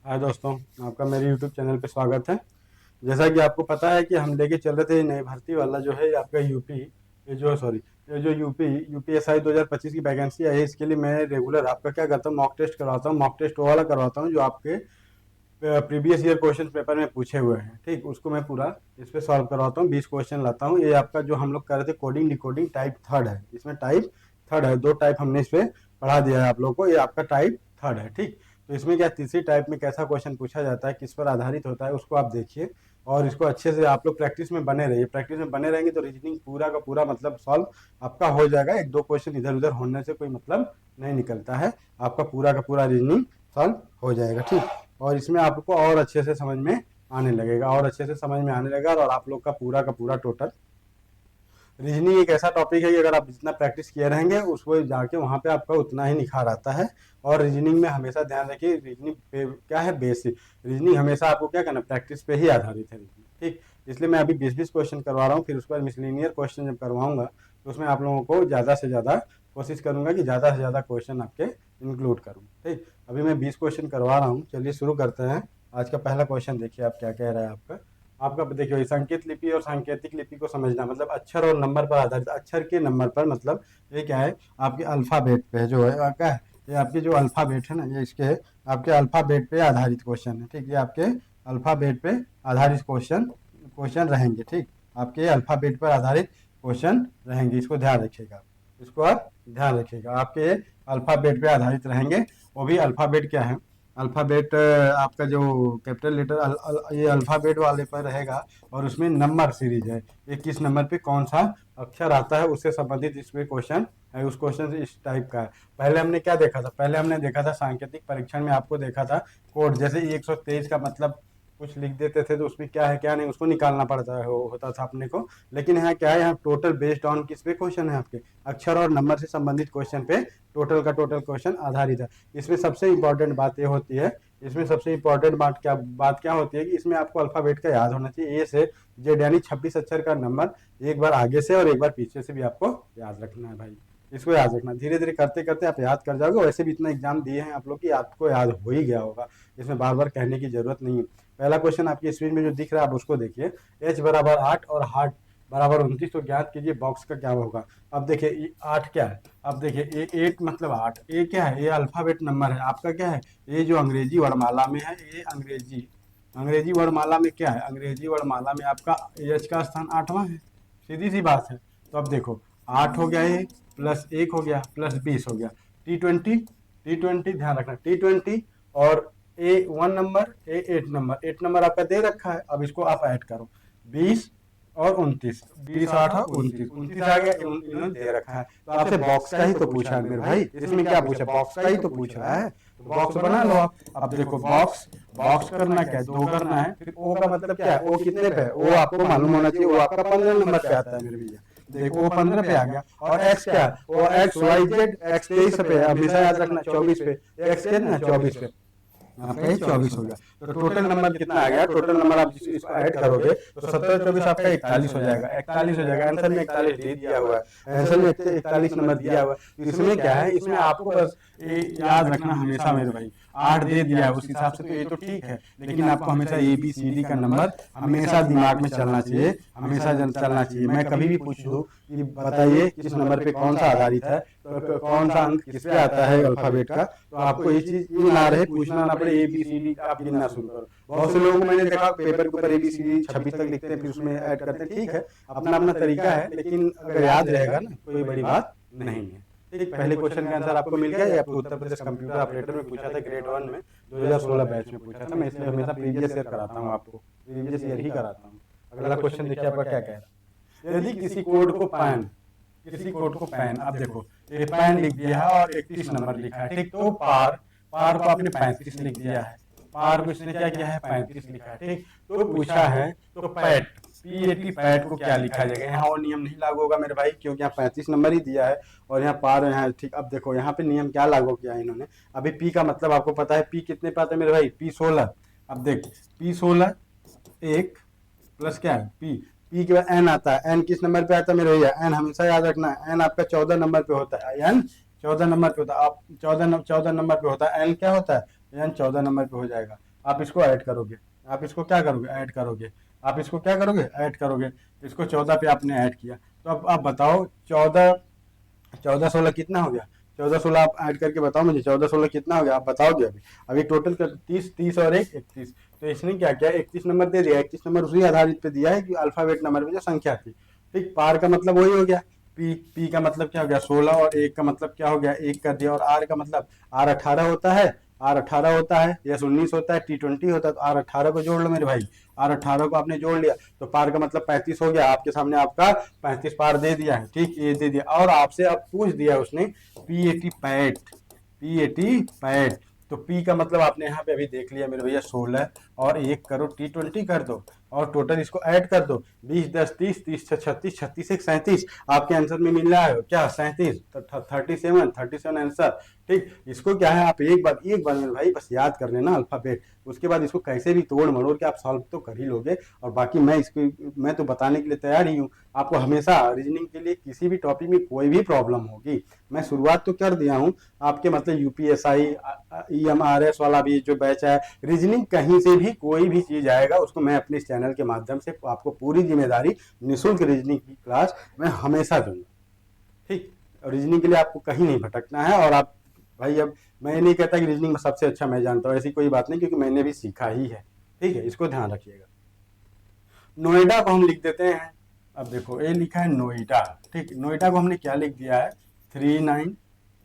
हाय दोस्तों, आपका मेरे YouTube चैनल पे स्वागत है। जैसा कि आपको पता है कि हम लेके चल रहे थे नई भर्ती वाला जो है आपका यूपी, ये जो यूपीएसआई 2025 की वैकेंसी आई है। इसके लिए मैं रेगुलर आपका क्या करता हूँ, मॉक टेस्ट करवाता हूँ। मॉक टेस्ट वो वाला करवाता हूँ जो आपके प्रीवियस ईयर क्वेश्चन पेपर में पूछे हुए हैं। ठीक, उसको मैं पूरा इस पे सॉल्व करवाता हूँ। 20 क्वेश्चन लाता हूँ। ये आपका जो हम लोग कर रहे थे कोडिंग डिकोडिंग टाइप थर्ड है। इसमें टाइप थर्ड है, 2 टाइप हमने इस पे पढ़ा दिया है आप लोग को। ये आपका टाइप थर्ड है। ठीक, तो इसमें क्या तीसरी टाइप में कैसा क्वेश्चन पूछा जाता है, किस पर आधारित होता है, उसको आप देखिए और इसको अच्छे से आप लोग प्रैक्टिस में बने रहिए। प्रैक्टिस में बने रहेंगे तो रीजनिंग पूरा का पूरा मतलब सॉल्व आपका हो जाएगा। 1-2 क्वेश्चन इधर उधर होने से कोई मतलब नहीं निकलता है। आपका पूरा का पूरा रीजनिंग सॉल्व हो जाएगा। ठीक, और इसमें आपको और अच्छे से समझ में आने लगेगा और आप लोग का पूरा टोटल रीजनिंग एक ऐसा टॉपिक है कि अगर आप जितना प्रैक्टिस किए रहेंगे उसको जाके वहाँ पे आपका उतना ही निखार आता है। और रीजनिंग में हमेशा ध्यान रखिए, रीजनिंग पे क्या है, बेसिक रीजनिंग हमेशा आपको क्या करना, प्रैक्टिस पे ही आधारित है रीजनिंग। ठीक, इसलिए मैं अभी 20-20 क्वेश्चन करवा रहा हूँ। फिर उसके बाद मिसलिनियर क्वेश्चन जब करवाऊंगा तो उसमें आप लोगों को ज़्यादा से ज़्यादा कोशिश करूंगा कि ज़्यादा से ज़्यादा क्वेश्चन आपके इंक्लूड करूँ। ठीक, अभी मैं 20 क्वेश्चन करवा रहा हूँ। चलिए शुरू करते हैं। आज का पहला क्वेश्चन देखिए आप क्या कह रहा है। आपका आपका देखिए, संकेत लिपि और सांकेतिक लिपि को समझना मतलब अक्षर और नंबर पर आधारित। अक्षर के नंबर पर मतलब ये क्या है, आपके अल्फाबेट पे जो है क्या है, ये आपके जो अल्फाबेट है ना, ये इसके आपके अल्फाबेट पे आधारित क्वेश्चन है। ठीक, ये आपके अल्फाबेट पे आधारित क्वेश्चन क्वेश्चन रहेंगे। ठीक, आपके अल्फाबेट पर आधारित क्वेश्चन रहेंगे, इसको ध्यान रखिएगा। इसको आप ध्यान रखिएगा, आपके अल्फाबेट पे आधारित रहेंगे। वो भी अल्फाबेट क्या है, अल्फ़ाबेट आपका जो कैपिटल लेटर ये अल्फ़ाबेट वाले पर रहेगा। और उसमें नंबर सीरीज है, ये किस नंबर पे कौन सा अक्षर आता है उससे संबंधित इसमें क्वेश्चन है। उस क्वेश्चन से इस टाइप का है। पहले हमने क्या देखा था, पहले हमने देखा था सांकेतिक परीक्षण में आपको देखा था कोड, जैसे 123 का मतलब कुछ लिख देते थे तो उसमें क्या है क्या नहीं उसको निकालना पड़ता है होता था अपने को। लेकिन यहाँ क्या है, यहाँ टोटल बेस्ड ऑन किस पे क्वेश्चन है, आपके अक्षर और नंबर से संबंधित क्वेश्चन पे टोटल का टोटल क्वेश्चन आधारित है। इसमें सबसे इंपॉर्टेंट बात ये होती है, इसमें सबसे इंपॉर्टेंट बात क्या होती है कि इसमें आपको अल्फाबेट का याद होना चाहिए। ए से जेड यानी 26 अक्षर का नंबर एक बार आगे से और एक बार पीछे से भी आपको याद रखना है भाई। इसको याद रखना, धीरे धीरे करते करते आप याद कर जाओगे। वैसे भी इतना एग्जाम दिए हैं आप लोग कि आपको याद हो ही गया होगा, इसमें बार बार कहने की जरूरत नहीं है। पहला क्वेश्चन आपकी स्क्रीन में जो दिख रहा है आप उसको देखिए। एच बराबर 8 और हार्ट बराबर 29, तो ज्ञात कीजिए बॉक्स का क्या होगा। अब देखिए 8 क्या है, अब देखिए ए 8 मतलब 8, ए क्या है, ये अल्फाबेट नंबर है आपका क्या है, ये जो अंग्रेजी वर्णमाला में है, ये अंग्रेजी अंग्रेजी वर्णमाला में क्या है, अंग्रेजी वर्णमाला में आपका एच का स्थान 8वां है। सीधी सी बात है। तो अब देखो 8 हो गया, ये प्लस 1 हो गया प्लस 20 हो गया। टी ट्वेंटी ध्यान रखना, T20 और A1 number, A8 number, 8 number आपका दे रखा है। अब इसको आप ऐड करो, 20 और 29, 20 8 और 29, 29 आ गया। इन्होंने दे रखा है तो आपसे बॉक्स का ही तो पूछा है मेरे भाई। इसमें क्या पूछा, बॉक्स का ही तो पूछ रहा है, तो बॉक्स बना लो आप। अब देखो बॉक्स बॉक्स करना क्या है, 2 करना है। फिर ओ का मतलब क्या है, ओ कितने पे है, ओ आपको मालूम होना चाहिए, वो आपका 15 नंबर पे आता है मेरे भैया। देखो वो 15 पे आ गया। और एक्स क्या है, वो एक्स वाई जेड एक्स 23 पे है, हमेशा याद रखना 24 पे। एक्स कितना, 24 पे, आपका ये 24 हो गया। तो टोटल नंबर कितना आ गया, टोटल नंबर आप इसको ऐड करोगे तो 17 24 आपका 41 हो जाएगा, 41 हो जाएगा। आंसर में 41 दे दिया हुआ है, आंसर में 41 नंबर दिया हुआ है। तो इसमें क्या है, इसमें आपको बस याद रखना हमेशा मेरे भाई, 8 दे दिया है उस हिसाब से तो ये तो ठीक है। लेकिन आपको हमेशा ABCD का नंबर हमेशा दिमाग में चलना चाहिए, हमेशा चलना चाहिए। मैं कभी भी पूछ दूँ कि बताइए किस नंबर पे कौन सा आधारित है, तो कौन सा अंक किस पे आता है अल्फाबेट का, तो आपको ये चीज ये ना रहे, पूछना ना पड़े ABCD आप गिनना शुरू करो। बहुत से लोगों को मैंने देखा पेपर के ऊपर ABCD 26 तक लिखते हैं फिर उसमें ऐड करते हैं। ठीक है, अपना अपना तरीका है, लेकिन अगर याद रहेगा ना कोई बड़ी बात नहीं है। ठीक, पहले क्वेश्चन का आंसर आपको मिल गया। ये आपको उत्तर प्रदेश कंप्यूटर ऑपरेटर में पूछा था, ग्रेड 1 में 2016 बैच में पूछा था। मैं इसलिए हमेशा प्रीवियस ईयर कराता हूँ, आपको प्रीवियस ईयर ही कराता हूँ। अगला क्वेश्चन देखिए आपका क्या कह रहा है। यदि किसी कोड को पैन, अब देखो ये पैन लिख दिया है और 31 नंबर लिखा है। ठीक, तो पार पार को आपने 35 लिख दिया है, पार को इसने क्या किया है 35 लिखा है। ठीक, तो पूछा है तो पैट P80 पैट को क्या लिखा जाएगा। यहाँ और नियम नहीं लागू होगा मेरे भाई, क्योंकि यहाँ 35 नंबर ही दिया है और यहाँ पार यहाँ। ठीक, अब देखो यहाँ पे नियम क्या लागू किया है इन्होंने। अभी P का मतलब आपको पता है, P कितने पे आता है मेरे भाई, P16। अब देख P16 एक प्लस क्या है पी के बाद एन आता है। एन किस नंबर पे आता है मेरे भैया, एन हमेशा याद रखना है, एन आपका 14 नंबर पे होता है। एन 14 नंबर पे होता है, आप 14 नंबर पे होता है। एन क्या होता है, एन 14 नंबर पे हो जाएगा। आप इसको ऐड करोगे, आप इसको क्या करोगे, ऐड करोगे, आप इसको क्या करोगे, ऐड करोगे। तो इसको 14 पे आपने ऐड किया, तो अब आप बताओ 14 14 16 कितना हो गया, 14 16 आप ऐड करके बताओ मुझे, 14 16 कितना हो गया, आप बताओगे अभी। अभी टोटल कर 30, 30 और 1 31। तो इसने क्या किया, 31 नंबर दे दिया, 31 नंबर उसी आधारित पे दिया है कि अल्फाबेट नंबर में जो संख्या थी। ठीक, पार का मतलब वही हो गया, पी का मतलब क्या हो गया 16, और एक का मतलब क्या हो गया 1 कर दिया, और आर का मतलब आर 18 होता है, आर 18 होता है, यस 19 होता है, टी 20 होता है, तो आर 18 को जोड़ लो मेरे भाई। आर 18 को आपने जोड़ लिया तो पार का मतलब 35 हो गया, आपके सामने आपका 35 पार दे दिया है। ठीक, ये दे दिया, और आपसे अब पूछ दिया उसने P80 पैट, P80 पैट। तो पी का मतलब आपने यहाँ पे अभी देख लिया मेरे भैया 16, और 1 करो T20 कर दो, और टोटल इसको ऐड कर दो, 20 10 30, 30 6 36, 36 1 37, आपके आंसर में मिल रहा है क्या 37, तो 37 आंसर। ठीक, इसको क्या है, आप एक बार मेरे भाई बस याद कर लेना अल्फाबेट, उसके बाद इसको कैसे भी तोड़ मरोड़ के आप सॉल्व तो कर ही लोगे। और बाकी मैं तो बताने के लिए तैयार ही हूँ आपको, हमेशा रीजनिंग के लिए किसी भी टॉपिक में कोई भी प्रॉब्लम होगी, मैं शुरुआत तो कर दिया हूँ आपके, मतलब यूपीएसआई EMRS वाला भी जो बैच है, रीजनिंग कहीं से भी कोई भी चीज आएगा उसको मैं अपने इस चैनल के माध्यम से आपको पूरी जिम्मेदारी, निःशुल्क रीजनिंग की क्लास मैं हमेशा दूंगा। ठीक, रीजनिंग के लिए आपको कहीं नहीं भटकना है। और आप भाई, अब मैं नहीं कहता कि रीजनिंग में सबसे अच्छा मैं जानता हूँ, ऐसी कोई बात नहीं, क्योंकि मैंने भी सीखा ही है। ठीक है, इसको ध्यान रखिएगा। नोएडा को हम लिख देते हैं, अब देखो ये लिखा है नोएडा। ठीक, नोएडा को हमने क्या लिख दिया है 3 9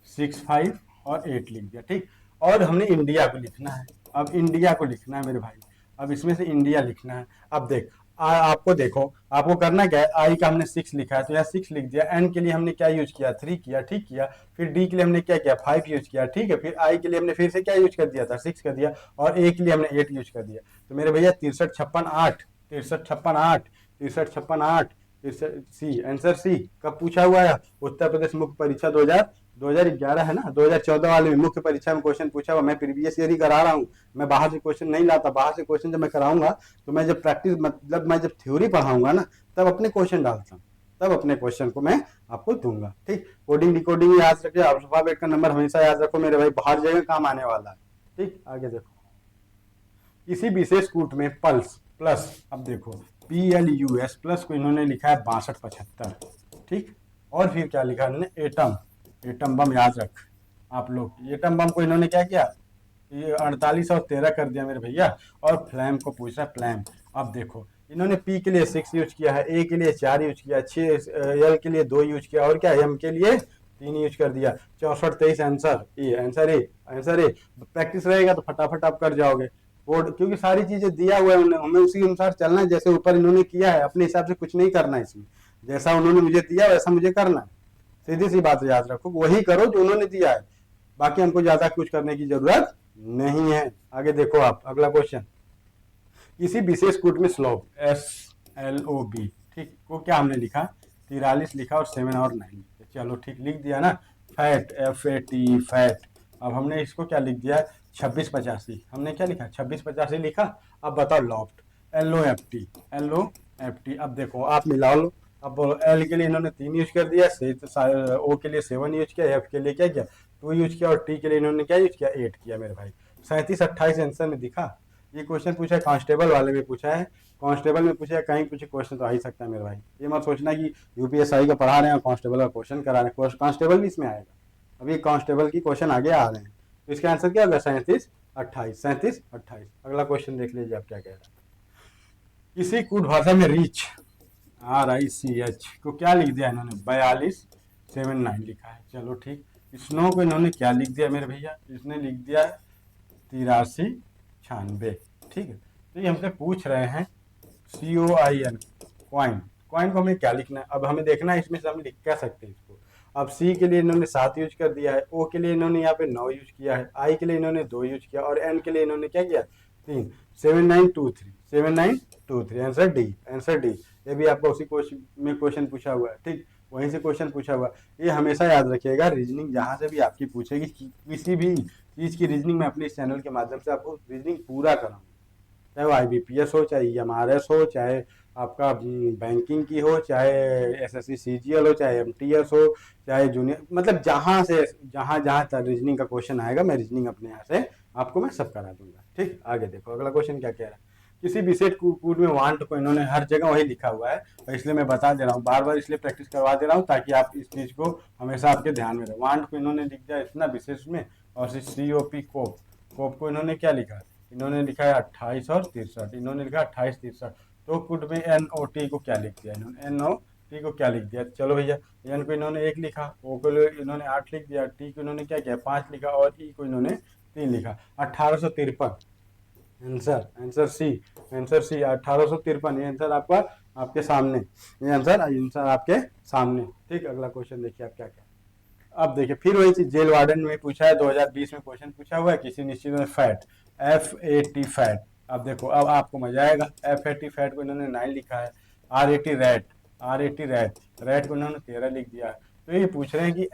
6 5 और 8 लिख दिया। ठीक, और हमने इंडिया को लिखना है, अब इंडिया को लिखना है मेरे भाई, अब इसमें से इंडिया लिखना है। अब देख आपको देखो, आपको करना क्या है, आई का हमने 6 लिखा है तो यहाँ 6 लिख दिया, एन के लिए हमने क्या यूज किया 3 किया, ठीक किया, फिर डी के लिए हमने क्या किया 5 यूज किया, ठीक है, फिर आई के लिए हमने फिर से क्या यूज कर दिया था 6 कर दिया, और ए के लिए हमने 8 यूज कर दिया। तो मेरे भैया 63 56 8, 63 56 8, 63 56 8, सी आंसर, सी कब पूछा हुआ है, उत्तर प्रदेश मुख्य परीक्षा 2011 है ना, 2014 वाले में मुख्य परीक्षा में क्वेश्चन पूछा हुआ। मैं प्रीवियस ईयर ही करा रहा हूँ, मैं बाहर से क्वेश्चन नहीं लाता, बाहर से क्वेश्चन जब मैं कराऊंगा तो मैं जब प्रैक्टिस, मतलब मैं जब थ्योरी पढ़ाऊंगा ना, तब अपने क्वेश्चन डालता हूँ, तब अपने क्वेश्चन को मैं आपको दूंगा। ठीक, कोडिंग डिकोडिंग याद रखिए, अल्फाबेट का नंबर हमेशा याद रखो मेरे भाई, बाहर जगह काम आने वाला है। ठीक, आगे देखो, किसी विशेष कूट में पल्स प्लस, अब देखो PLUS प्लस को इन्होंने लिखा है 62 75। ठीक, और फिर क्या लिखा इन्होंने एटम, एटम बम याद रख आप लोग, एटम बम को इन्होंने क्या किया, ये 48 और 13 कर दिया मेरे भैया, और फ्लैम को पूछ रहा है फ्लैम। अब देखो इन्होंने पी के लिए 6 यूज किया है, ए के लिए 4 यूज किया, एल के लिए 2 यूज किया, और क्या एम के लिए 3 यूज कर दिया। 64 23 आंसर, ये आंसर है, आंसर है। प्रैक्टिस रहेगा तो फटाफट आप कर जाओगे कोड, क्योंकि सारी चीजें दिया हुआ है हमें उसी अनुसार चलना है, जैसे ऊपर इन्होंने किया है अपने हिसाब से कुछ नहीं करना है इसमें, जैसा उन्होंने मुझे दिया वैसा मुझे करना है। सीधी सी बात याद रखो, वही करो जो उन्होंने दिया है, बाकी हमको ज्यादा कुछ करने की जरूरत नहीं है। आगे देखो आप, अगला क्वेश्चन, किसी विशेष कूट में स्लोप SLOB, ठीक को क्या हमने लिखा 43 लिखा, और 7 और 9 लिखा, चलो ठीक लिख दिया ना। फैट FAT फैट, अब हमने इसको क्या लिख दिया 26 85, हमने क्या लिखा 26 85 लिखा। अब बताओ लॉफ्ट LOFT, LOFT, अब देखो आप मिला लो, अब बोलो एल के लिए इन्होंने 3 यूज कर दिया, ओ के लिए 7 यूज किया, एफ के लिए क्या किया 2 यूज किया, और टी के लिए इन्होंने क्या यूज किया 8 किया मेरे भाई। 37 28 आंसर में दिखा। ये क्वेश्चन पूछा है कांस्टेबल वाले में, पूछा है कांस्टेबल में, पूछा है कहीं कुछ क्वेश्चन तो आ ही सकता है मेरे भाई, ये मत सोचना कि यूपीएसआई का पढ़ा रहे हैं कांस्टेबल का क्वेश्चन करा रहे हैं, कांस्टेबल भी इसमें आएगा, अभी कांस्टेबल की क्वेश्चन आगे आ रहे हैं। तो इसका आंसर क्या होगा 37 28, 37 28। अगला क्वेश्चन देख लीजिए आप क्या कह रहे हैं, किसी कूट भाषा में रिच RICH को क्या लिख दिया इन्होंने 42 79 लिखा है, चलो ठीक। स्नो को इन्होंने क्या लिख दिया मेरे भैया, इसने लिख दिया 83 96, ठीक है। तो ये हमसे पूछ रहे हैं COIN कॉइन, कॉइन को हमें क्या लिखना है, अब हमें देखना है इसमें से हम लिख क्या सकते हैं इसको। अब सी के लिए इन्होंने 7 यूज कर दिया है, ओ के लिए इन्होंने यहाँ पे 9 यूज किया है, आई के लिए इन्होंने 2 यूज किया, और एन के लिए इन्होंने क्या किया 3, 7923 7923, आंसर डी, आंसर डी। ये भी आपको उसी क्वेश्चन में क्वेश्चन पूछा हुआ है, ठीक, वहीं से क्वेश्चन पूछा हुआ है। ये हमेशा याद रखिएगा, रीजनिंग जहाँ से भी आपकी पूछेगी, किसी भी चीज की रीजनिंग में अपने इस चैनल के माध्यम से आपको रीजनिंग पूरा कराऊंगा, चाहे वो IBPS हो, चाहे EMRS हो, चाहे आपका बैंकिंग की हो, चाहे SSC CGL हो, चाहे MTS हो, चाहे जूनियर, मतलब जहाँ से जहाँ जहाँ रीजनिंग का क्वेश्चन आएगा मैं रीजनिंग अपने यहाँ से आपको मैं सब करा दूंगा। ठीक, आगे देखो अगला क्वेश्चन क्या कह रहा है। किसी विशेष कूट में वांट को इन्होंने हर जगह वही लिखा हुआ है, और इसलिए मैं बता दे रहा हूँ, बार बार इसलिए प्रैक्टिस करवा दे रहा हूँ ताकि आप इस चीज को हमेशा आपके ध्यान में रहे। वांट को इन्होंने लिख दिया इतना विशेष में, और COP कोप, कोप को इन्होंने क्या लिखा है, इन्होंने लिखा है 28 और 63, इन्होंने लिखा 28 63। तो कुट में NOT को क्या लिख दिया इन्होंने, NOT को क्या लिख दिया, चलो भैया, एन को इन्होंने 1 लिखा, ओ को इन्होंने 8 लिख दिया, टी को इन्होंने क्या किया 5 लिखा, और ई को इन्होंने 3 लिखा, 1853। आंसर सी, 1853, ये आंसर आपका आपके सामने, ये आंसर आपके सामने। ठीक, अगला क्वेश्चन देखिए आप क्या क्या। अब देखिए फिर वही चीज जेल वार्डन में पूछा है, 2020 में क्वेश्चन पूछा हुआ है किसी निश्चित में फैट, FAT फैट। अब देखो अब आपको मजा आएगा, FAT फैट को इन्होंने 9 लिखा है, RAT रैट, रैट को इन्होंने 13 लिख दिया है। तो ये पूछ रहे हैं कि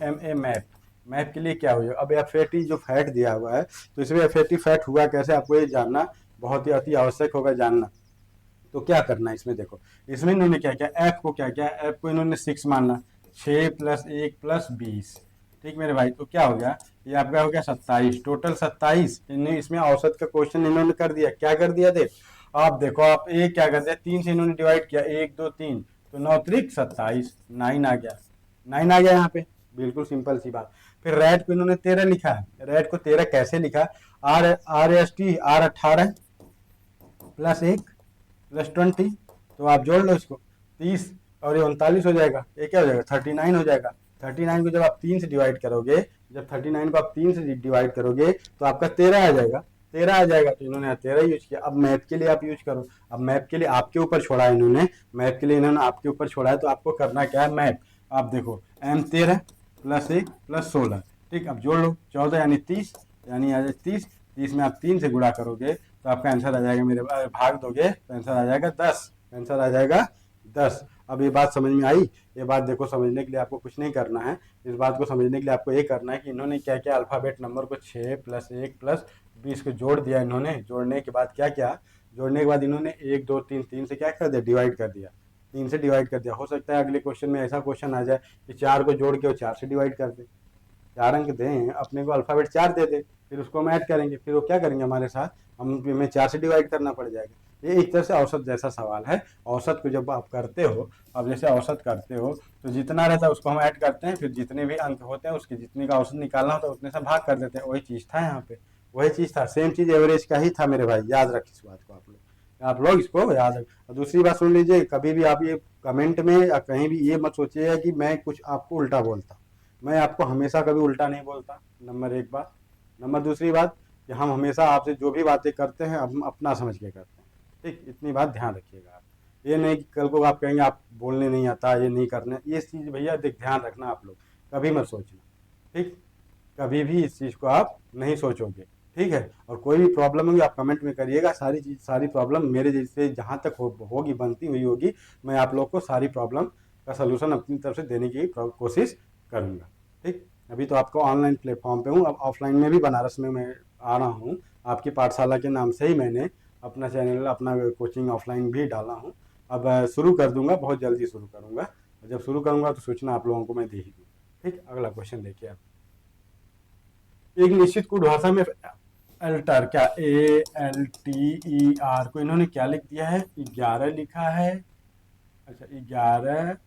MA मैप, मैप के लिए क्या हुआ। अब FAT जो फैट दिया हुआ है, तो इसमें FAT फैट हुआ कैसे, आपको ये जानना बहुत ही अति आवश्यक होगा जानना। तो क्या करना है इसमें, देखो इसमें इन्होंने क्या किया, एफ को क्या किया, एफ को इन्होंने 6 माना, 6 + 1 + 20। ठीक मेरे भाई, तो क्या हो गया, ये आपका हो गया 27, टोटल 27। इन्हें इसमें औसत का क्वेश्चन इन्होंने कर दिया, क्या कर दिया देख, आप देखो आप एक क्या कर दिया, 3 से इन्होंने डिवाइड किया, 1 2 3, तो 9 त्रिक 27, 9 आ गया, 9 आ गया यहाँ पे, बिल्कुल सिंपल सी बात। फिर रैट को इन्होंने 13 लिखा है, रैट को 13 कैसे लिखा, RST R 18 + 1 + 20, तो आप जोड़ लो इसको, 30 और ये 39 हो जाएगा, ये क्या हो जाएगा 39 हो जाएगा। 39 को जब आप 3 से डिवाइड करोगे, जब 39 को आप 3 से डिवाइड करोगे तो आपका 13 आ जाएगा, 13 आ जाएगा, तो इन्होंने 13 यूज किया। अब मैथ के लिए आप यूज करो, अब मैथ के लिए आपके ऊपर छोड़ा है इन्होंने, मैथ के लिए इन्होंने आपके ऊपर छोड़ा है, तो आपको करना क्या है मैथ। आप देखो M13 + 1 + 16, ठीक, अब जोड़ लो 14 यानी 30, यानी आ जाए 30, 30 में आप 3 से गुणा करोगे तो आपका आंसर आ जाएगा, मेरे भाग दोगे तो आंसर आ जाएगा 10, आंसर आ जाएगा 10। अब ये बात समझ में आई, ये बात देखो समझने के लिए आपको कुछ नहीं करना है, इस बात को समझने के लिए आपको ये करना है कि इन्होंने क्या क्या अल्फ़ाबेट नंबर को 6 + 1 + 20 को जोड़ दिया इन्होंने, जोड़ने के बाद क्या क्या, जोड़ने के बाद इन्होंने 1 2 3 3 से क्या कर दिया, डिवाइड कर दिया, 3 से डिवाइड कर दिया। हो सकता है अगले क्वेश्चन में ऐसा क्वेश्चन आ जाए कि 4 को जोड़ के वो 4 से डिवाइड कर दे, 4 अंक दें अपने को, अल्फ़ाबेट 4 दे दे, फिर उसको हम ऐड करेंगे, फिर वो क्या करेंगे हमारे साथ, हमें 4 से डिवाइड करना पड़ जाएगा। ये एक तरह से औसत जैसा सवाल है। औसत को जब आप करते हो, अब जैसे औसत करते हो तो जितना रहता है उसको हम ऐड करते हैं, फिर जितने भी अंक होते हैं उसके जितने का औसत निकालना होता है उतने से भाग कर देते हैं। वही चीज़ था यहाँ पे, वही चीज़ था, सेम चीज़ एवरेज का ही था मेरे भाई, याद रख इस बात को आप लोग इसको याद रख। और दूसरी बात सुन लीजिए, कभी भी आप ये कमेंट में या कहीं भी ये मत सोचिएगा कि मैं कुछ आपको उल्टा बोलता, मैं आपको हमेशा कभी उल्टा नहीं बोलता, नंबर 1 बात। नंबर दूसरी बात कि हम हमेशा आपसे जो भी बातें करते हैं हम अपना समझ के करते हैं, ठीक, इतनी बात ध्यान रखिएगा आप। ये नहीं कि कल को आप कहेंगे आप बोलने नहीं आता, ये नहीं करने, ये चीज़ भैया देख ध्यान रखना, आप लोग कभी मत सोचना, ठीक, कभी भी इस चीज़ को आप नहीं सोचोगे, ठीक है। और कोई भी प्रॉब्लम होगी आप कमेंट में करिएगा, सारी चीज़ सारी प्रॉब्लम मेरे जैसे जहाँ तक होगी बनती हुई होगी, मैं आप लोग को सारी प्रॉब्लम का सलूशन अपनी तरफ से देने की कोशिश करूँगा, ठीक। अभी तो आपको ऑनलाइन प्लेटफॉर्म पे हूँ, अब ऑफलाइन में भी बनारस में मैं आ रहा हूँ, आपकी पाठशाला के नाम से ही मैंने अपना चैनल, अपना कोचिंग ऑफलाइन भी डाला हूँ। अब शुरू कर दूंगा, बहुत जल्दी शुरू करूंगा, जब शुरू करूंगा तो सूचना आप लोगों को मैं दे ही दूँगा, ठीक। अगला क्वेश्चन देखिए आप, एक निश्चित कोड भाषा में अल्टर, क्या ALTER को इन्होंने क्या लिख दिया है, 11 लिखा है। अच्छा 11,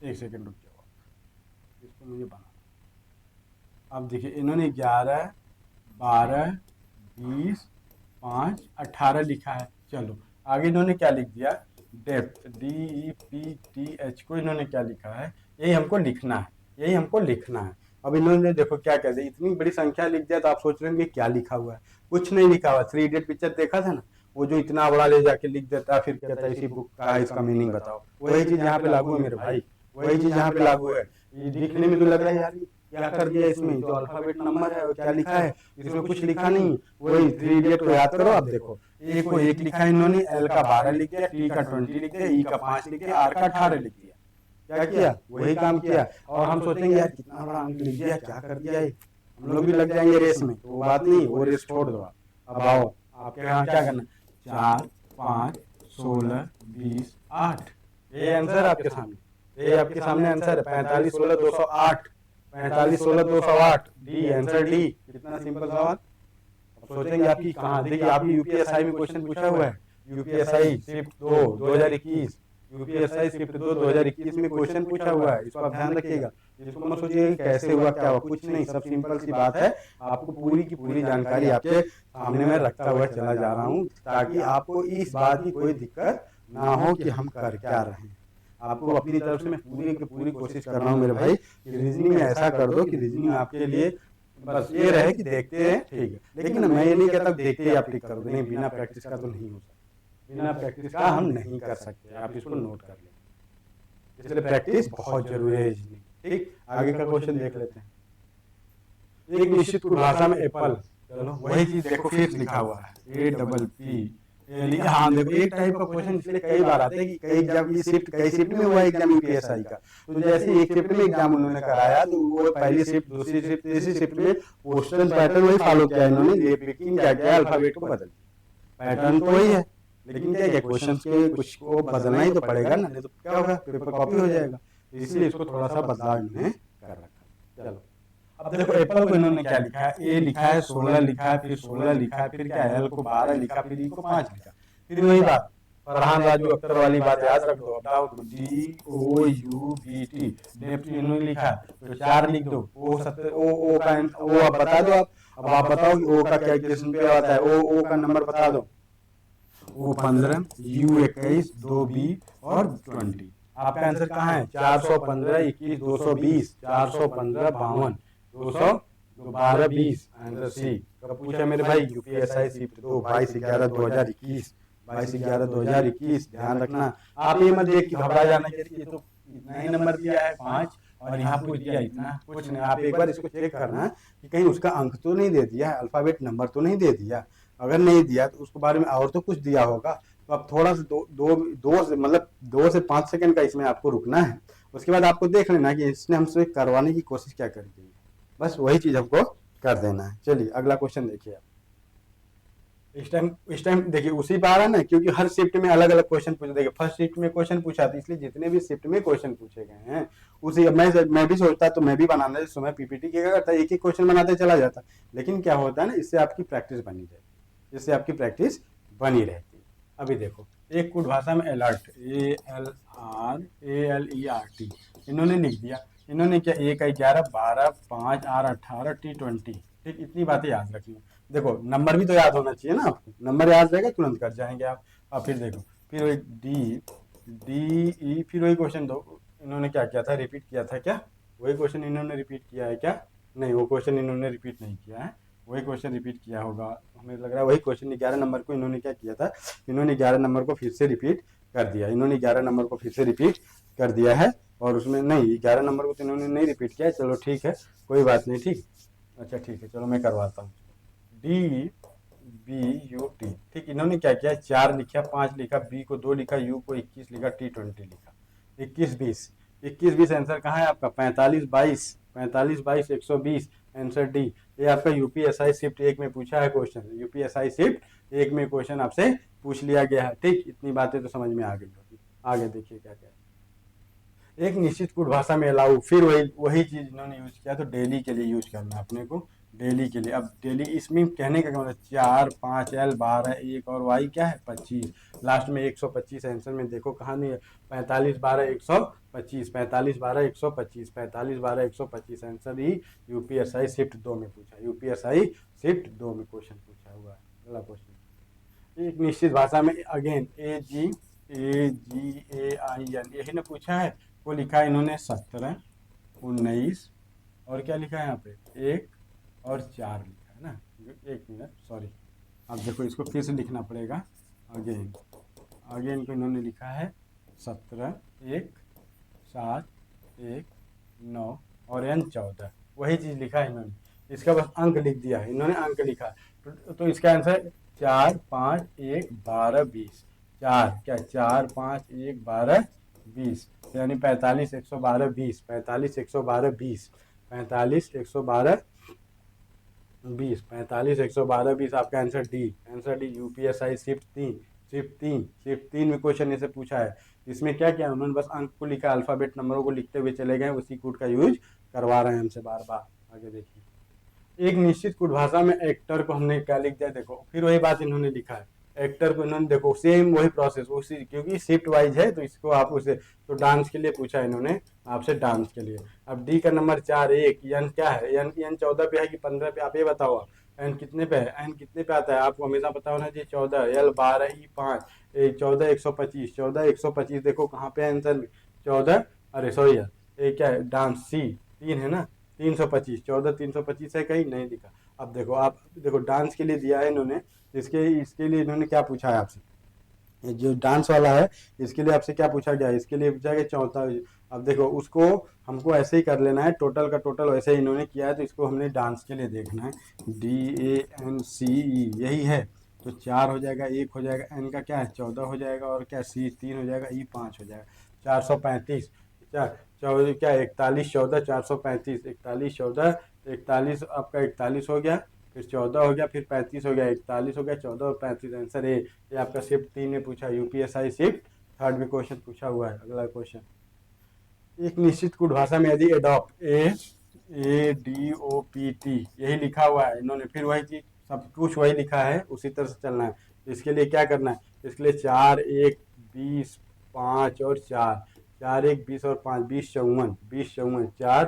एक सेकेंड रुक जाओ, इसको मुझे बनाना। अब देखिए इन्होंने 11 12 20 5 18 लिखा है। चलो आगे इन्होंने क्या लिख दिया, डेप्थ DEPTH को इन्होंने क्या लिखा है, यही हमको लिखना है, यही हमको लिखना है। अब इन्होंने देखो क्या कहते हैं, इतनी बड़ी संख्या लिख दिया तो आप सोच रहे हैं कि क्या लिखा हुआ है, कुछ नहीं लिखा हुआ। 3 इडियट पिक्चर देखा था ना, वो जो इतना बड़ा ले जाके लिख देता है, फिर कहता है इसी बुक का इसका मीनिंग बताओ, वही चीज यहाँ पे लागू है मेरे भाई, वही चीज यहाँ पे लागू है। ये दिखने में तो लग रहा है यार क्या कर दिया, इसमें जो अल्फाबेट नंबर है वो क्या लिखा है, इसमें कुछ लिखा नहीं। वही 3 इडियट को याद करो, अब देखो ए को 1 लिखा है इन्होंने, L का 12 लिख दिया, T का 20 लिख दिया, E का 5 लिख दिया, R का 18 लिख दिया। क्या किया, वही काम किया। और हम सोचेंगे यार कितना बड़ा अंक लिख दिया, क्या कर दिया ये, हम लोग भी लग जाएंगे रेस में, तो वो बात नहीं, वो रेस छोड़ दो। अब आओ आपके यहाँ क्या करना, 4 5 16 20 8, ये आंसर आपके सामने, ये आपके सामने आंसर है 45 16 208, 45 16 208 डी, आंसर डी। कितना सिंपल सवाल। अब सोचेंगे आपकी कहाँ, देखिए आपकी यूपीएसआई में क्वेश्चन पूछा हुआ है, यूपीएसआई शिफ्ट 2 2021, यूपीएसआई शिफ्ट 2 2021 में क्वेश्चन पूछा हुआ है, इसको आप ध्यान रखिएगा। इसको मत सोचिए कैसे हुआ क्या हुआ, कुछ नहीं, सब सिंपल सी बात है। आपको पूरी की पूरी जानकारी आपके सामने में रखता हुआ चला जा रहा हूँ, ताकि आपको इस बात की कोई दिक्कत ना हो कि हम कर क्या रहे हैं। आपको अपनी तरफ से मैं पूरी की पूरी कोशिश कर रहा हूँ मेरे भाई कि रीजनिंग में ऐसा कर दो कि रीजनिंग आपके लिए बस ये रहे कि देखते हैं ठीक है, लेकिन मैं ये नहीं कहता देखते ही आप टिक कर दो, नहीं, बिना प्रैक्टिस का तो नहीं हो सकता, बिना प्रैक्टिस का हम नहीं कर सकते, आप इसको नोट कर लें। इसलिए प्रैक्टिस बहुत जरूरी है रीजनिंग। ठीक, आगे का क्वेश्चन देख लेते हैं। एक निश्चित भाषा में एप्पल, चलो वही चीज देखो फिर लिखा हुआ है APP। हाँ देखो, एक टाइप का क्वेश्चन इसलिए कई बार आता है कि कई एग्जाम की शिफ्ट, कई शिफ्ट में हुआ एग्जाम यूपीएसआई का, तो जैसे एक शिफ्ट में एग्जाम उन्होंने कराया तो वो पहली शिफ्ट, दूसरी शिफ्ट, तीसरी शिफ्ट में पोस्टल पैटर्न वही फॉलो किया इन्होंने, लेकिन क्या किया, अल्फाबेट को बदल दिया। पैटर्न तो वही है, लेकिन क्या क्या क्वेश्चन के कुछ को बदलना ही तो पड़ेगा ना, नहीं तो क्या होगा, पेपर कॉपी हो जाएगा। इसलिए इसको थोड़ा सा बदलाव इन्होंने कर रखा। चलो अब देखो एप्पल को इन्होंने क्या लिखा है, ए लिखा है, 16 लिखा है, फिर 16 लिखा है, फिर क्या है, एल को 12 लिखा, फिर ई को 5 लिखा, फिर वही बात फरहान राजू अख्तर वाली बात याद रख दो। अब डाउट DOUBT डेप्ट इन्होंने लिखा तो 4 लिख दो, ओ 70 ओ का ओ आप बता दो। अब आप बताओ कि ओ का क्या इक्वेशन पे आता है, ओ का नंबर बता दो, ओ 15, U 21, 2B और 20। आपका आंसर कहाँ है, 415 21 220, 415 52 200 12 20, आंसर सी। कब पूछा मेरे भाई, यूपीएसआई शिफ्ट 2 22/11/2021, 22/11/2021। ध्यान रखना, आप ये मत देख कि घबरा जाना कि ये तो इतना ही नंबर दिया है 5 और यहाँ पूछ दिया इतना, कुछ नहीं। आप एक बार इसको चेक करना कि कहीं उसका अंक तो नहीं दे दिया, अल्फाबेट नंबर तो नहीं दे दिया। अगर नहीं दिया तो उसके बारे में और तो कुछ दिया होगा, तो आप थोड़ा सा दो से मतलब 2 से 5 सेकंड का इसमें आपको रुकना है। उसके बाद आपको देख लेना कि इसने हमसे करवाने की कोशिश क्या करी गई है, बस वही चीज हमको कर देना है। चलिए अगला क्वेश्चन देखिए आप। इस टाइम देखिए उसी पे आ रहा है ना, क्योंकि हर शिफ्ट में अलग अलग क्वेश्चन पूछे। देखिए फर्स्ट शिफ्ट में क्वेश्चन पूछा था, इसलिए जितने भी शिफ्ट में क्वेश्चन पूछे गए हैं उसी, मैं भी सोचता तो मैं भी बनाना जिस समय पीपीटी क्या करता, एक ही क्वेश्चन बनाते चला जाता, लेकिन क्या होता है ना, इससे आपकी प्रैक्टिस बनी जाती, इससे आपकी प्रैक्टिस बनी रहती। अभी देखो, एक कुछ भाषा में अलर्ट, ALERT इन्होंने लिख दिया। इन्होंने क्या, 1 11 12 5 R 18 T 20। ठीक, इतनी बातें याद रखनी। देखो नंबर भी तो याद होना चाहिए ना आपको, नंबर याद रहेगा तुरंत कर जाएंगे आप। अब फिर देखो, फिर वही DE, फिर वही क्वेश्चन दो, इन्होंने क्या किया था, रिपीट किया था क्या, वही क्वेश्चन इन्होंने रिपीट किया है क्या, नहीं वो क्वेश्चन इन्होंने रिपीट नहीं किया है, वही क्वेश्चन रिपीट किया होगा, हमें लग रहा है वही क्वेश्चन। 11 नंबर को इन्होंने क्या किया था, इन्होंने 11 नंबर को फिर से रिपीट कर दिया, इन्होंने 11 नंबर को फिर से रिपीट कर दिया है। और उसमें नहीं, 11 नंबर को तो इन्होंने नहीं रिपीट किया, चलो ठीक है कोई बात नहीं। ठीक, अच्छा ठीक है, चलो मैं करवाता हूँ। DBUT, ठीक, इन्होंने क्या किया, 4 लिखा, 5 लिखा, B को 2 लिखा, U को 21 लिखा, T 20 लिखा। 21 20 आंसर कहाँ है आपका, 45 22, 45 22 120, आंसर डी। ये आपका यूपीएसआई शिफ्ट 1 में पूछा है क्वेश्चन, यूपीएसआई शिफ्ट 1 में क्वेश्चन आपसे पूछ लिया गया है। ठीक, इतनी बातें तो समझ में आ गई होगी। आगे देखिए क्या क्या है। एक निश्चित कुट भाषा में अलाउ, फिर वही चीज इन्होंने यूज किया, तो डेली के लिए यूज करना अपने को, डेली के लिए। अब डेली इसमें कहने का मतलब 4 5 L 12 1 और Y क्या है 25, लास्ट में 125 आंसर में देखो कहाँ नहीं है, 45 12 125, 45 12 125, 45 12 125 आंसर ही यूपीएसआई शिफ्ट 2 में पूछा, यूपीएसआई शिफ्ट 2 में क्वेश्चन पूछा हुआ है। अगला क्वेश्चन, एक निश्चित भाषा में अगेन AGAIN यही ने पूछा है, वो लिखा है इन्होंने 17 19 और क्या लिखा है यहाँ पे 1 और 4 लिखा है ना, 1 मिनट सॉरी, अब देखो इसको फिर से लिखना पड़ेगा। अगेन को इन्होंने लिखा है 17 1 7 1 9 और N 14, वही चीज़ लिखा है इन्होंने, इसका बस अंक लिख दिया है इन्होंने, अंक लिखा तो इसका आंसर 4 5 1 12 20, 4 क्या 4 5 1 12 20, यानी 45 112 20, 45 112 20, 45 112 20, 45 112 20 आपका answer D, answer D UPSI shift तीन में क्वेश्चन ऐसे पूछा है। इसमें क्या किया उन्होंने, बस अंक को लिखा, अल्फाबेट नंबरों को लिखते हुए चले गए, उसी कोड का यूज करवा रहे हैं हमसे बार बार। आगे देखिए, एक निश्चित कुट भाषा में एक्टर को हमने क्या लिख दिया, देखो फिर वही बात इन्होंने लिखा है। एक्टर को इन्होंने देखो सेम वही प्रोसेस, उसी क्योंकि शिफ्ट वाइज है तो इसको आप उसे तो डांस के लिए पूछा इन्होंने आपसे, डांस के लिए। अब डी का नंबर 4 1 एन क्या है, एन 14 पे है कि 15 पे, आप ये बताओ। एन कितने पे है, एन कितने पे आता है आपको हमेशा पता होना चाहिए, 14, एल 12, ई 5, 14 125, 14 125 देखो कहाँ पे आंसर 14, अरे सॉरी यार, ये क्या है डांस सी 3 है ना, 325, 14 325 है, कहीं नहीं दिखा। अब देखो आप देखो डांस के लिए दिया है इन्होंने, इसके लिए इन्होंने क्या पूछा है आपसे, ये जो डांस वाला है इसके लिए आपसे क्या पूछा गया है, इसके लिए पूछा गया 14। अब देखो उसको हमको ऐसे ही कर लेना है, टोटल का टोटल वैसे ही इन्होंने किया है, तो इसको हमने डांस के लिए देखना है। DANCE यही है, तो 4 हो जाएगा, 1 हो जाएगा, एन का क्या है 14 हो जाएगा, और क्या सी 3 हो जाएगा, ई 5 हो जाएगा, 435, क्या 14 क्या 41 14 435, 41 14 41 आपका 41 हो गया, फिर 14 हो गया, फिर 35 हो गया, 41 हो गया, 14 और 35 आंसर ए। ये आपका शिफ्ट 3 में पूछा, यूपीएसआई शिफ्ट थर्ड में क्वेश्चन पूछा हुआ है। अगला क्वेश्चन, एक निश्चित कुट भाषा में यदि एडॉप्ट ADOPT यही लिखा हुआ है इन्होंने, फिर वही चीज सब कुछ वही लिखा है, उसी तरह से चलना है। इसके लिए क्या करना है, इसके लिए 4 1 20 5 और 4, 4 1 20 और 5 20 54, 20 54 4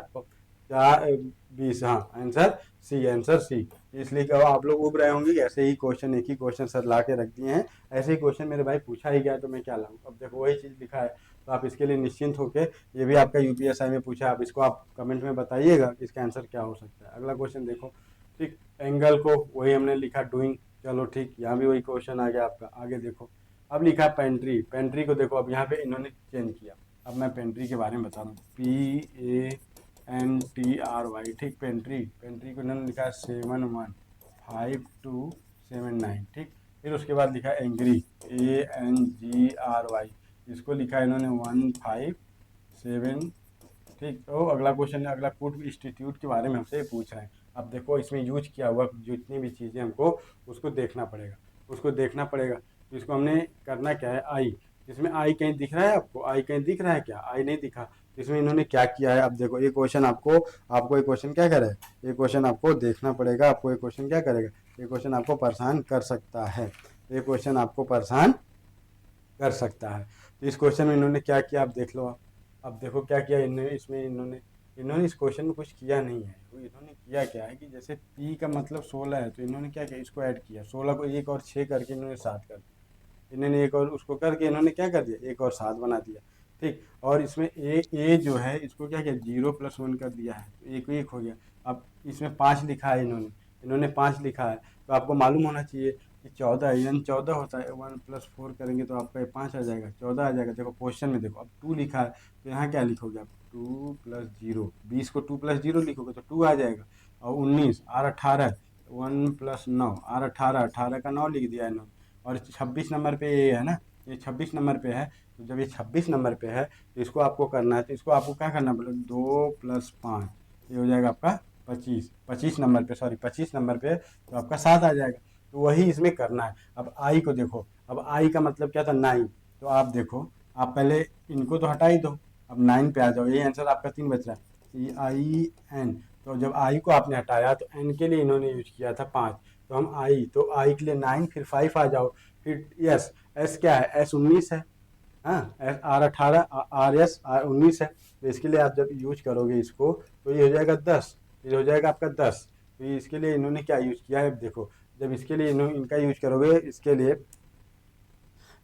4 20, हाँ आंसर सी, आंसर सी। इसलिए क्या आप लोग उब रहे होंगे कि ऐसे ही क्वेश्चन, एक ही क्वेश्चन सर ला के रख दिए हैं, ऐसे ही क्वेश्चन मेरे भाई पूछा ही गया तो मैं क्या लाऊं। अब देखो वही चीज लिखा है, तो आप इसके लिए निश्चिंत होके, ये भी आपका यूपीएसआई में पूछा, आप इसको आप कमेंट में बताइएगा इसका आंसर क्या हो सकता है। अगला क्वेश्चन देखो, ठीक, एंगल को वही हमने लिखा डूइंग, चलो ठीक, यहाँ भी वही क्वेश्चन आ गया आपका। आगे देखो, अब लिखा पेंट्री, पेंट्री को देखो अब यहाँ पे इन्होंने चेंज किया। अब मैं पेंट्री के बारे में बता रहा हूँ, PANTRY, ठीक, पेंट्री, पेंट्री को इन्होंने लिखा 715279, ठीक। फिर उसके बाद लिखा एंग्री, ANGRY, इसको लिखा इन्होंने 157, ठीक। तो अगला क्वेश्चन है, अगला कुट इंस्टीट्यूट के बारे में हमसे पूछ रहे हैं। अब देखो इसमें यूज किया हुआ जितनी भी चीज़ें हमको उसको देखना पड़ेगा, उसको देखना पड़ेगा। तो इसको हमने करना क्या है, आई, इसमें आई कहीं दिख रहा है आपको, आई कहीं दिख रहा है क्या, आई नहीं दिखा। तो इसमें इन्होंने क्या किया है, अब देखो ये क्वेश्चन आपको ये क्वेश्चन क्या करे, ये क्वेश्चन आपको देखना पड़ेगा, आपको ये क्वेश्चन क्या करेगा, ये क्वेश्चन आपको परेशान कर सकता है, ये क्वेश्चन आपको परेशान कर सकता है। तो इस क्वेश्चन में इन्होंने क्या किया आप देख लो आप। अब देखो क्या किया इन्होंने, इसमें इन्होंने इस क्वेश्चन में कुछ किया नहीं है। तो इन्होंने किया क्या है कि जैसे पी का मतलब 16 है, तो इन्होंने क्या किया, इसको ऐड किया, 16 को 1 और 6 करके इन्होंने 7 कर दिया। इन्होंने एक और उसको करके इन्होंने क्या कर दिया, 1 और 7 बना दिया, ठीक। और इसमें ए जो है इसको क्या किया, 0+1 कर दिया है, तो 1 1 हो गया। अब इसमें 5 लिखा है इन्होंने 5 लिखा है, तो आपको मालूम होना चाहिए कि 14 यानी 14 होता है, 1+4 करेंगे तो आपका 5 आ जाएगा, 14 आ जाएगा। देखो क्वेश्चन में देखो अब 2 लिखा है, तो यहाँ क्या लिखोगे आप, 2+0, 20 को 2+0 लिखोगे तो 2 आ जाएगा। और 19 और 18, 1+9 और 18, 18 का 9 लिख दिया इन्होंने। और 26 नंबर पे ये है ना, ये 26 नंबर पे है, तो जब ये 26 नंबर पे है तो इसको आपको करना है, तो इसको आपको क्या करना पड़ेगा, 2+5, ये हो जाएगा आपका 25, 25 नंबर पे, सॉरी 25 नंबर पे, तो आपका 7 आ जाएगा। तो वही इसमें करना है। अब आई को देखो, अब आई का मतलब क्या था, 9, तो आप देखो आप पहले इनको तो हटा ही दो, अब 9 पे आ जाओ, यही आंसर आपका 3 बच रहा है, CIN। तो जब आई को आपने हटाया तो एन के लिए इन्होंने यूज किया था 5, तो हम आई, तो आई के लिए 9, फिर 5 आ जाओ, फिर यस, एस क्या है, एस 19 है, हाँ, S R 18, R S R 19 है। तो इसके लिए आप जब यूज करोगे इसको तो ये हो जाएगा 10, ये हो जाएगा आपका 10। तो ये इसके लिए इन्होंने क्या यूज किया है देखो, जब इसके लिए इनका यूज करोगे, इसके लिए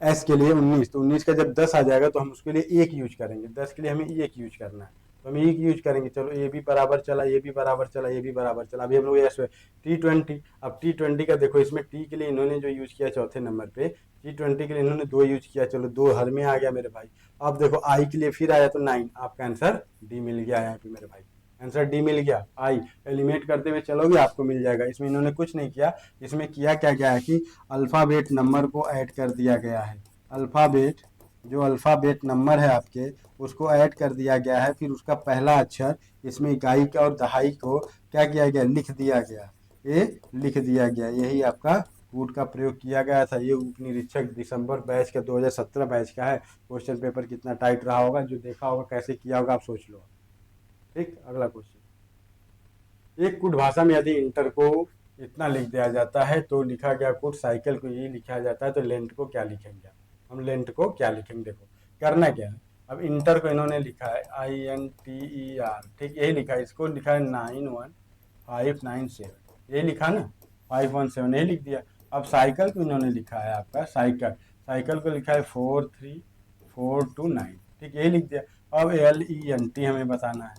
एस के लिए 19, तो 19 का जब 10 आ जाएगा तो हम उसके लिए 1 यूज करेंगे, 10 के लिए हमें 1 यूज करना है, तो हम 1 यूज करेंगे। चलो ये भी बराबर चला, ये भी बराबर चला, ये भी बराबर चला। अभी हम लोग एस T20, अब T20 का देखो, इसमें टी के लिए इन्होंने जो यूज किया चौथे नंबर पे, T20 के लिए इन्होंने 2 यूज किया, चलो 2 हर में आ गया मेरे भाई। अब देखो आई के लिए फिर आया तो 9, आपका आंसर डी मिल गया यहाँ पे मेरे भाई, आंसर डी मिल गया। आई एलिमिनेट करते हुए चलोगे आपको मिल जाएगा। इसमें इन्होंने कुछ नहीं किया, इसमें किया क्या गया है कि अल्फ़ाबेट नंबर को ऐड कर दिया गया है, अल्फ़ाबेट, जो अल्फ़ाबेट नंबर है आपके उसको ऐड कर दिया गया है, फिर उसका पहला अक्षर इसमें इकाई का और दहाई को क्या किया गया, लिख दिया गया, ये लिख दिया गया। यही आपका कूट का प्रयोग किया गया था। ये उप निरीक्षक दिसंबर बैच का 2017 बैच का है। क्वेश्चन पेपर कितना टाइट रहा होगा, जो देखा होगा कैसे किया होगा आप सोच लो। ठीक, अगला क्वेश्चन, एक कुट भाषा में यदि इंटर को इतना लिख दिया जाता है तो लिखा गया कुट साइकिल को ये लिखा जाता है तो लेंथ को क्या लिखेंगे आप? हम लेंथ को क्या लिखेंगे? देखो करना क्या है, अब इंटर को इन्होंने लिखा है INTER, ठीक, यही लिखा है, इसको लिखा है 91597, यही लिखा ना, 517 यही लिख दिया। अब साइकिल को इन्होंने लिखा है आपका साइकिल, साइकिल को लिखा है 43429, ठीक, यही लिख दिया। अब LENT हमें बताना है,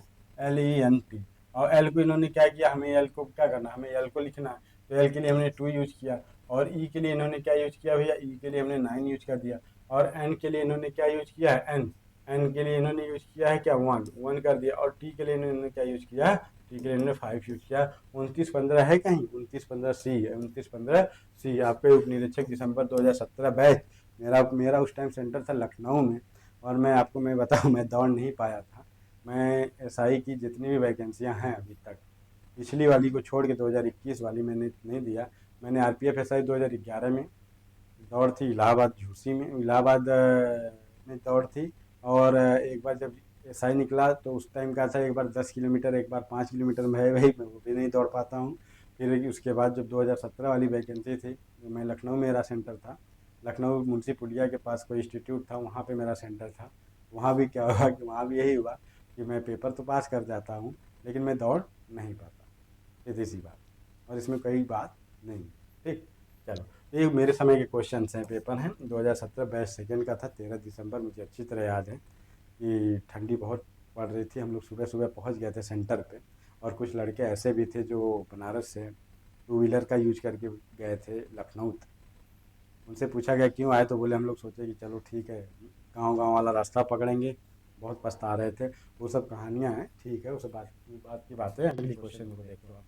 LENT, और एल को इन्होंने क्या किया, हमें एल को क्या करना, हमें एल को लिखना है, तो एल के लिए हमने 2 यूज किया, और ई के लिए इन्होंने क्या यूज किया भैया, ई के लिए हमने 9 यूज कर दिया, और एन के लिए इन्होंने क्या यूज किया है, एन, एन के लिए इन्होंने यूज किया है क्या, 1 कर दिया, और टी के लिए इन्होंने क्या यूज किया है, टी के लिए इन्होंने 5 यूज किया। 2915 है कहीं, 2915C है, 2915C आपके उप निरीक्षक दिसंबर 2017 बैच। मेरा उस टाइम सेंटर था लखनऊ में, और मैं बताऊँ, मैं दौड़ नहीं पाया था। मैं SI की जितनी भी वैकेंसियां हैं अभी तक, पिछली वाली को छोड़ के 2021 वाली मैंने नहीं दिया। मैंने RPF SI 2011 में दौड़ थी, इलाहाबाद झूसी में, इलाहाबाद में दौड़ थी, और एक बार जब SI निकला तो उस टाइम का था, एक बार 10 किलोमीटर, एक बार 5 किलोमीटर में है, वही मैं वो भी नहीं दौड़ पाता हूँ। फिर उसके बाद जब 2017 वाली वैकेंसी थी, तो मैं लखनऊ में मेरा सेंटर था, लखनऊ मुंशी पुलिया के पास कोई इंस्टीट्यूट था, वहाँ पे मेरा सेंटर था। वहाँ भी क्या हुआ कि वहाँ भी यही हुआ कि मैं पेपर तो पास कर जाता हूँ, लेकिन मैं दौड़ नहीं पाता, सीधी सी बात, और इसमें कोई बात नहीं है, ठीक। चलो, ये मेरे समय के क्वेश्चन हैं, पेपर हैं 2017 बैच सेकेंड का था, 13 दिसंबर, मुझे अच्छी तरह याद है कि ठंडी बहुत पड़ रही थी, हम लोग सुबह सुबह पहुंच गए थे सेंटर पे, और कुछ लड़के ऐसे भी थे जो बनारस से 2 व्हीलर का यूज करके गए थे लखनऊ तक। उनसे पूछा गया क्यों आए, तो बोले हम लोग सोचे कि चलो ठीक है, गांव गांव वाला रास्ता पकड़ेंगे, बहुत पछता रहे थे। वो सब कहानियां हैं, ठीक है, वो सब बात की बात है। अगली क्वेश्चन को देखो आप,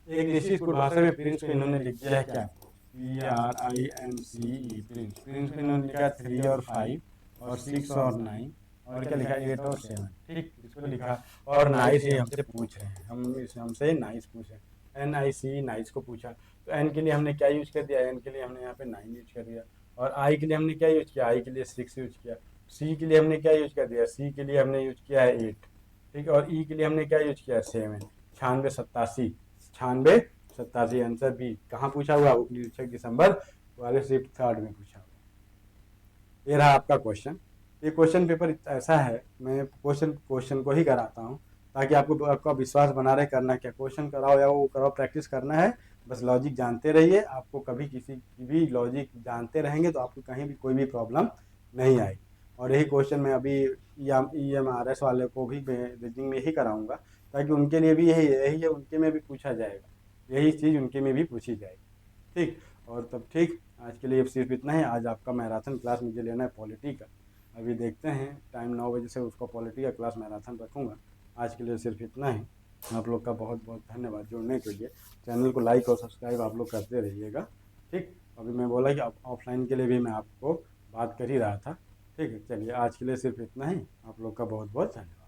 एक निश्चित कुट भाषा में प्रिंस को इन्होंने लिख दिया है क्या, PRINCE, प्रिंस, प्रिंस को इन्होंने लिखा 3 और 5 और 6 और 9, और क्या लिखा 8 और 7, ठीक, इसको लिखा। और नाइस ये हमसे पूछ रहे हैं, हमसे नाइस पूछ रहे हैं, NIC, नाइस को पूछा, तो एन के लिए हमने क्या यूज कर दिया, एन के लिए हमने यहाँ पे 9 यूज कर दिया, और आई के लिए हमने क्या यूज किया, आई के लिए 6 यूज किया, सी के लिए हमने क्या यूज कर दिया, सी के लिए हमने यूज किया है 8, ठीक, और ई के लिए हमने क्या यूज किया है 7, 96 87, 96 87, आंसर बी। कहाँ पूछा हुआ, उप निरीक्षक दिसंबर वाले शिफ्ट 3rd में पूछा हुआ। ये रहा आपका क्वेश्चन। ये क्वेश्चन पेपर ऐसा है, मैं क्वेश्चन को ही कराता हूँ ताकि आपका विश्वास बना रहे। करना क्या, क्वेश्चन कराओ या वो कराओ, प्रैक्टिस करना है, बस लॉजिक जानते रहिए। आपको कभी किसी की भी लॉजिक जानते रहेंगे तो आपको कहीं भी कोई भी प्रॉब्लम नहीं आएगी। और यही क्वेश्चन मैं अभी EMRS वाले को भी रीजनिंग में ही कराऊंगा, ताकि उनके लिए भी यही है, उनके में भी पूछा जाएगा, यही चीज़ उनके में भी पूछी जाएगी, ठीक। और तब ठीक, आज के लिए सिर्फ इतना ही। आज आपका मैराथन क्लास मुझे लेना है पॉलिटी का, अभी देखते हैं टाइम 9 बजे से उसको पॉलिटी का क्लास मैराथन रखूँगा। आज के लिए सिर्फ इतना ही। आप लोग का बहुत बहुत धन्यवाद जुड़ने के लिए। चैनल को लाइक और सब्सक्राइब आप लोग करते रहिएगा, ठीक। अभी मैं बोला कि ऑफलाइन के लिए भी मैं आपको बात कर ही रहा था, ठीक है। चलिए, आज के लिए सिर्फ इतना ही। आप लोग का बहुत बहुत धन्यवाद।